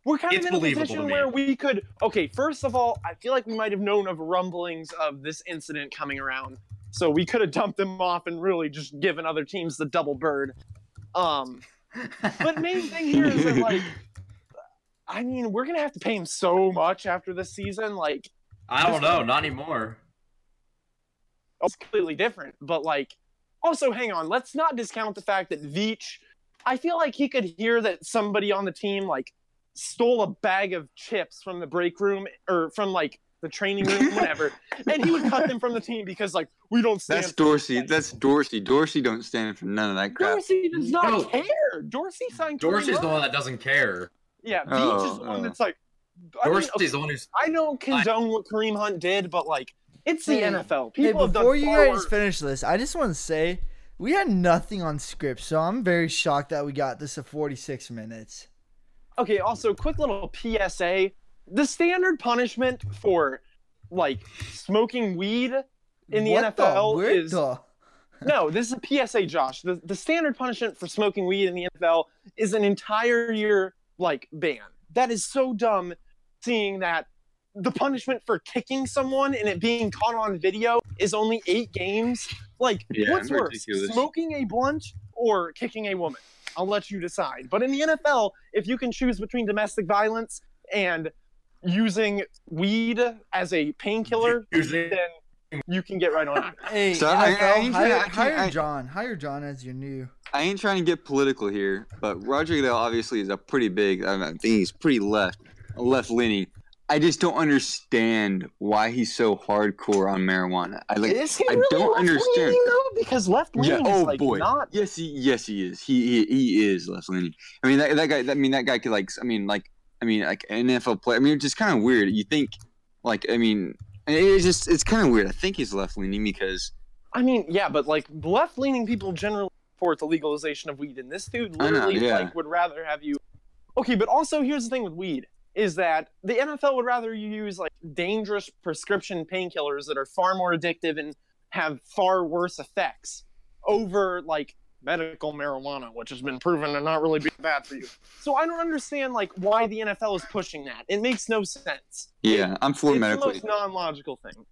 We're kind
It's
of in a
believable
position
to me.
where we could. Okay, first of all, I feel like we might have known of rumblings of this incident coming around, so we could have dumped them off and really just given other teams the double bird. But main thing here is that, like, I mean, we're gonna have to pay him so much after this season. Like,
I don't know, not anymore.
it's completely different. But like, also, hang on, let's not discount the fact that Veach. I feel like he could hear that somebody on the team like stole a bag of chips from the break room or from like the training room, whatever, and he would cut them from the team because like we don't stand.
That's Dorsey. That's Dorsey. Dorsey don't stand for none of that crap.
Dorsey does not
No.
care. Dorsey signed.
Dorsey's
Kareem
the one
Hunt.
that doesn't care.
Yeah, Veach is the one that's like. I mean,
Dorsey's the one who's.
I don't condone what Kareem Hunt did, but like, it's the
Hey,
NFL.
Hey,
People have done
before you
far
guys
worse.
finish this, I just want to say we had nothing on script, so I'm very shocked that we got this at 46 minutes.
Okay, also, quick little PSA. The standard punishment for, like, smoking weed in the
What
NFL
where
is...
the-
No, this is a PSA, Josh. The standard punishment for smoking weed in the NFL is an entire year, like, ban. That is so dumb, seeing that the punishment for kicking someone and it being caught on video is only 8 games. Like,
Yeah,
what's worse,
ridiculous.
smoking a blunt or kicking a woman? I'll let you decide. But in the NFL, if you can choose between domestic violence and using weed as a painkiller,
Using-
then you can get right on it.
Hey,
So,
NFL,
I
hire
can't-
John. Hire John as your new.
I ain't trying to get political here, but Roger Goodell obviously is a pretty big. I think he's pretty left leaning. I just don't understand why he's so hardcore on marijuana.
Is he
I
really
don't
left-leaning,
understand.
though? Because left-leaning
Yeah.
is
Oh
like
boy.
not.
Yes, he is. He is left leaning. I mean that guy. That guy could like. Like an NFL player. I mean, it's just kind of weird. You think it's kind of weird. I think he's left leaning because
I mean, yeah, but like left-leaning people generally support the legalization of weed, and this dude
I know,
literally
yeah.
like would rather have you. Okay, but also here's the thing with weed is that the NFL would rather you use like dangerous prescription painkillers that are far more addictive and have far worse effects over like medical marijuana, which has been proven to not really be bad for you. So I don't understand like why the NFL is pushing that. It makes no sense.
yeah, I'm for
It's
medically.
the most non-logical thing.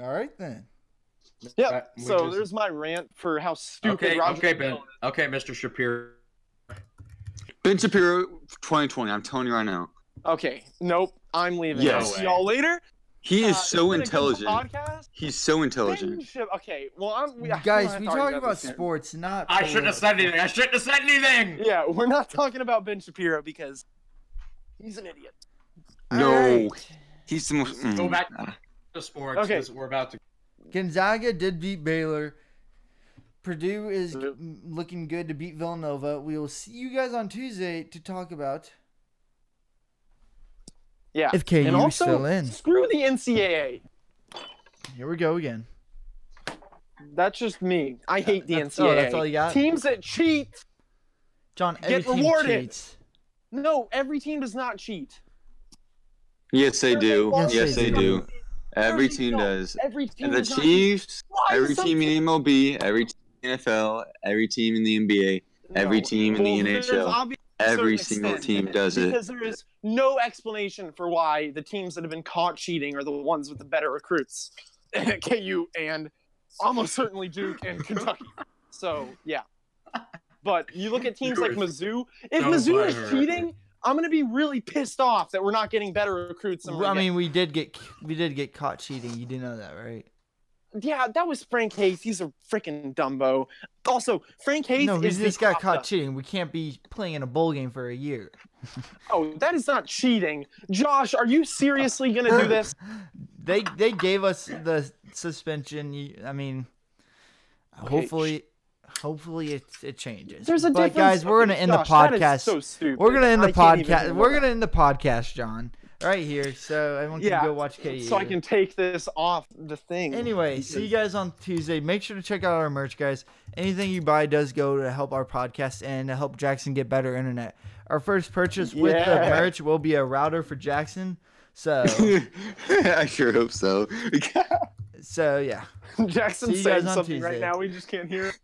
All right then.
Yep.
Right, we
So
just-
there's my rant for how stupid
Okay,
Roger
okay,
Goodell
Ben.
is.
Okay, Mr. Shapiro.
Ben Shapiro, 2020. I'm telling you right now.
Okay, nope, I'm leaving.
Yes.
I'll
No
see
way.
y'all later.
He is
It's
so
been a good
intelligent.
Podcast.
He's so intelligent.
Okay, well, we don't
Guys,
have
we
to argue
talk about
this here.
sports, not.
I shouldn't have said anything. I shouldn't have said anything.
Yeah, we're not talking about Ben Shapiro because he's an idiot.
No,
Alright.
he's the most.
Go back to sports.
Okay.
'Cause we're about to.
Gonzaga did beat Baylor. Purdue is looking good to beat Villanova. We will see you guys on Tuesday to talk about
Yeah.
if KU
and
is
also,
still in.
screw the NCAA.
Here we go again.
That's just me. I hate the
That's-
NCAA.
oh, that's all you got?
Teams that cheat.
John, every
Get
team
rewarded.
cheats.
No, every team does not cheat.
Yes, they do.
Yes,
Yes,
they
they
do.
do. Every
They
team
don't.
does.
Every team
The
does not cheat.
Chiefs,
Why
every
is
team in the MLB, every team in the NFL, every team in the NBA, every
No.
team in the
Well, there's
NHL,
obviously
every
certain
single
extent,
team does it.
because there is no explanation for why the teams that have been caught cheating are the ones with the better recruits. KU and almost certainly Duke and Kentucky. So yeah, but you look at teams like Mizzou. If
So
Mizzou is
butthurt.
cheating, I'm gonna be really pissed off that we're not getting better recruits. Than
I mean, we did get caught cheating. You do know that, right?
yeah, that was Frank Hayes. He's a freaking Dumbo. Also, Frank Hayes
No, we
is
just
the
got
top
caught
dog.
cheating. We can't be playing in a bowl game for a year.
Oh, that is not cheating. Josh, are you seriously gonna do this?
They gave us the suspension. I mean, hopefully it changes.
There's a
but
difference.
guys, we're gonna end the
Josh, that is
podcast.
so stupid.
We're gonna end the
I can't even
podcast.
do
We're
that.
gonna end the podcast, John. Right here, so everyone can go watch KU.
So I can take this off the thing.
Anyway, see you guys on Tuesday. Make sure to check out our merch, guys. Anything you buy does go to help our podcast and to help Jackson get better internet. Our first purchase with the merch will be a router for Jackson. So
I sure hope so.
yeah.
Jackson's
See you
saying
guys on
something
Tuesday.
right now. We just can't hear it.